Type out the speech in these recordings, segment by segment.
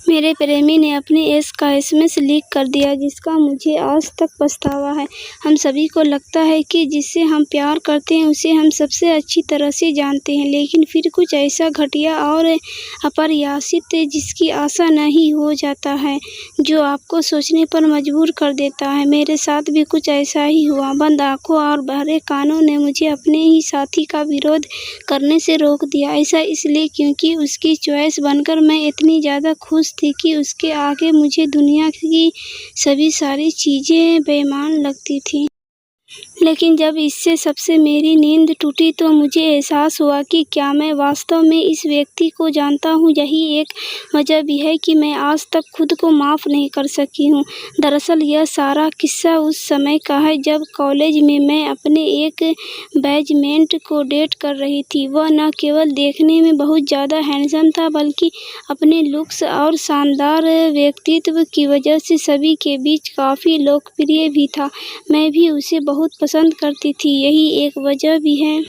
मेरे प्रेमी ने अपने एक्स का एसएमएस लीक कर दिया, जिसका मुझे आज तक पछतावा है। हम सभी को लगता है कि जिससे हम प्यार करते हैं उसे हम सबसे अच्छी तरह से जानते हैं, लेकिन फिर कुछ ऐसा घटिया और अप्रत्याशित जिसकी आशा नहीं हो जाता है, जो आपको सोचने पर मजबूर कर देता है। मेरे साथ भी कुछ ऐसा ही हुआ। बंद आंखों और बहरे कानों ने मुझे अपने ही साथी का विरोध करने से रोक दिया। ऐसा इसलिए क्योंकि उसकी चॉइस बनकर मैं इतनी ज़्यादा खुश थी कि उसके आगे मुझे दुनिया की सभी सारी चीज़ें बेईमान लगती थीं। लेकिन जब इससे सबसे मेरी नींद टूटी तो मुझे एहसास हुआ कि क्या मैं वास्तव में इस व्यक्ति को जानता हूँ। यही एक वजह भी है कि मैं आज तक खुद को माफ़ नहीं कर सकी हूँ। दरअसल यह सारा किस्सा उस समय का है जब कॉलेज में मैं अपने एक बैचमेट को डेट कर रही थी। वह न केवल देखने में बहुत ज़्यादा हैंडसम था, बल्कि अपने लुक्स और शानदार व्यक्तित्व की वजह से सभी के बीच काफ़ी लोकप्रिय भी था। मैं भी उसे बहुत पसंद करती थी। यही एक वजह भी है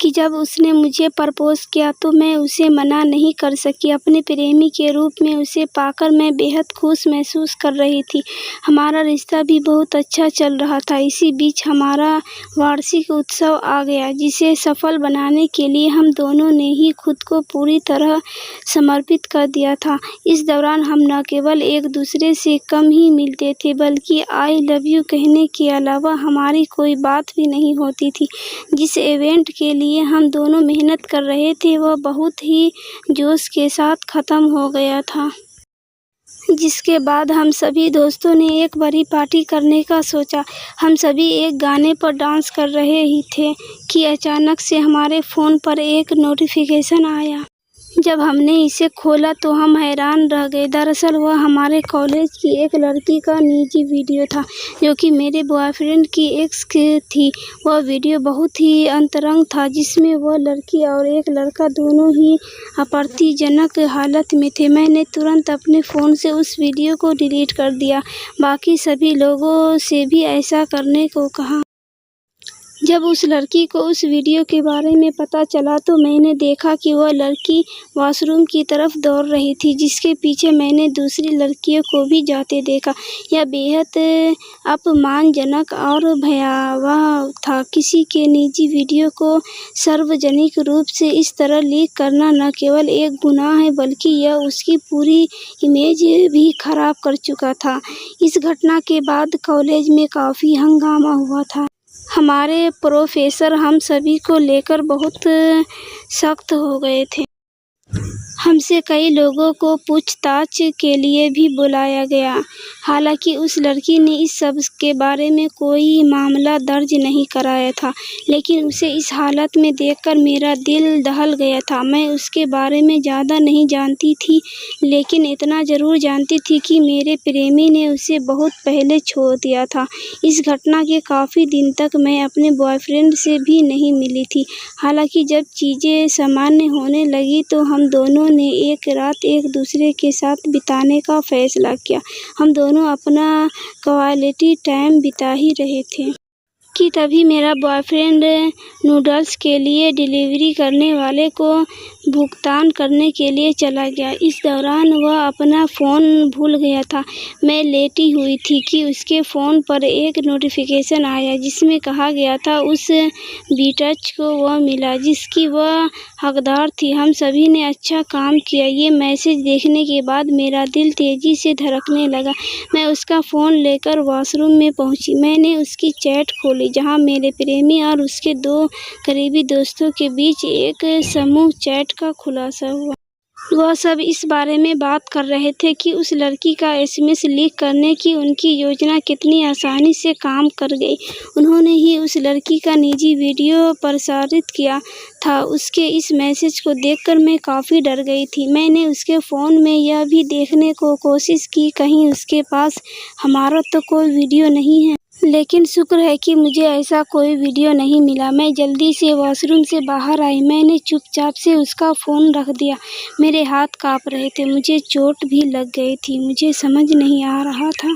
कि जब उसने मुझे प्रपोज़ किया तो मैं उसे मना नहीं कर सकी। अपने प्रेमी के रूप में उसे पाकर मैं बेहद खुश महसूस कर रही थी। हमारा रिश्ता भी बहुत अच्छा चल रहा था। इसी बीच हमारा वार्षिक उत्सव आ गया, जिसे सफल बनाने के लिए हम दोनों ने ही खुद को पूरी तरह समर्पित कर दिया था। इस दौरान हम न केवल एक दूसरे से कम ही मिलते थे, बल्कि आई लव यू कहने के अलावा हमारी कोई बात भी नहीं होती थी। जिस इवेंट के लिए हम दोनों मेहनत कर रहे थे वह बहुत ही जोश के साथ ख़त्म हो गया था, जिसके बाद हम सभी दोस्तों ने एक बड़ी पार्टी करने का सोचा। हम सभी एक गाने पर डांस कर रहे ही थे कि अचानक से हमारे फ़ोन पर एक नोटिफिकेशन आया। जब हमने इसे खोला तो हम हैरान रह गए। दरअसल वह हमारे कॉलेज की एक लड़की का निजी वीडियो था, जो कि मेरे बॉयफ्रेंड की एक्स थी। वह वीडियो बहुत ही अंतरंग था, जिसमें वह लड़की और एक लड़का दोनों ही आपत्तिजनक हालत में थे। मैंने तुरंत अपने फ़ोन से उस वीडियो को डिलीट कर दिया। बाकी सभी लोगों से भी ऐसा करने को कहा। जब उस लड़की को उस वीडियो के बारे में पता चला तो मैंने देखा कि वह लड़की वॉशरूम की तरफ दौड़ रही थी, जिसके पीछे मैंने दूसरी लड़कियों को भी जाते देखा। यह बेहद अपमानजनक और भयावह था। किसी के निजी वीडियो को सार्वजनिक रूप से इस तरह लीक करना न केवल एक गुनाह है, बल्कि यह उसकी पूरी इमेज भी खराब कर चुका था। इस घटना के बाद कॉलेज में काफ़ी हंगामा हुआ था। हमारे प्रोफेसर हम सभी को लेकर बहुत सख्त हो गए थे। हमसे कई लोगों को पूछताछ के लिए भी बुलाया गया। हालांकि उस लड़की ने इस सब के बारे में कोई मामला दर्ज नहीं कराया था, लेकिन उसे इस हालत में देखकर मेरा दिल दहल गया था। मैं उसके बारे में ज़्यादा नहीं जानती थी, लेकिन इतना ज़रूर जानती थी कि मेरे प्रेमी ने उसे बहुत पहले छोड़ दिया था। इस घटना के काफ़ी दिन तक मैं अपने बॉयफ्रेंड से भी नहीं मिली थी। हालांकि जब चीज़ें सामान्य होने लगी तो हम दोनों ने एक रात एक दूसरे के साथ बिताने का फैसला किया। हम दोनों अपना क्वालिटी टाइम बिता ही रहे थे कि तभी मेरा बॉयफ्रेंड नूडल्स के लिए डिलीवरी करने वाले को भुगतान करने के लिए चला गया। इस दौरान वह अपना फ़ोन भूल गया था। मैं लेटी हुई थी कि उसके फ़ोन पर एक नोटिफिकेशन आया, जिसमें कहा गया था उस बीटच को वह मिला जिसकी वह हकदार थी। हम सभी ने अच्छा काम किया। ये मैसेज देखने के बाद मेरा दिल तेज़ी से धड़कने लगा। मैं उसका फ़ोन लेकर वॉशरूम में पहुंची। मैंने उसकी चैट खोली, जहां मेरे प्रेमी और उसके 2 करीबी दोस्तों के बीच एक समूह चैट का खुलासा हुआ। वह सब इस बारे में बात कर रहे थे कि उस लड़की का एसएमएस लीक करने की उनकी योजना कितनी आसानी से काम कर गई। उन्होंने ही उस लड़की का निजी वीडियो प्रसारित किया था। उसके इस मैसेज को देखकर मैं काफ़ी डर गई थी। मैंने उसके फ़ोन में यह भी देखने को कोशिश की कहीं उसके पास हमारा तो कोई वीडियो नहीं है, लेकिन शुक्र है कि मुझे ऐसा कोई वीडियो नहीं मिला। मैं जल्दी से वॉशरूम से बाहर आई। मैंने चुपचाप से उसका फ़ोन रख दिया। मेरे हाथ काँप रहे थे, मुझे चोट भी लग गई थी। मुझे समझ नहीं आ रहा था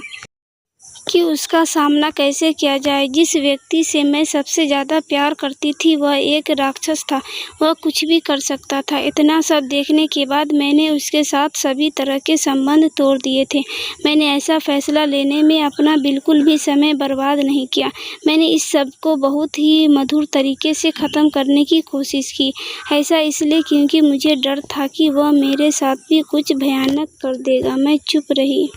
कि उसका सामना कैसे किया जाए। जिस व्यक्ति से मैं सबसे ज़्यादा प्यार करती थी वह एक राक्षस था, वह कुछ भी कर सकता था। इतना सब देखने के बाद मैंने उसके साथ सभी तरह के संबंध तोड़ दिए थे। मैंने ऐसा फैसला लेने में अपना बिल्कुल भी समय बर्बाद नहीं किया। मैंने इस सब को बहुत ही मधुर तरीके से ख़त्म करने की कोशिश की। ऐसा इसलिए क्योंकि मुझे डर था कि वह मेरे साथ भी कुछ भयानक कर देगा। मैं चुप रही।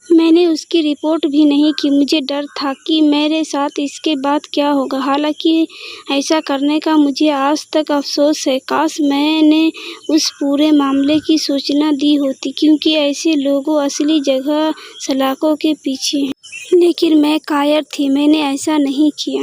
मैंने उसकी रिपोर्ट भी नहीं की। मुझे डर था कि मेरे साथ इसके बाद क्या होगा। हालांकि ऐसा करने का मुझे आज तक अफसोस है। काश मैंने उस पूरे मामले की सूचना दी होती, क्योंकि ऐसे लोगों असली जगह सलाखों के पीछे हैं। लेकिन मैं कायर थी, मैंने ऐसा नहीं किया।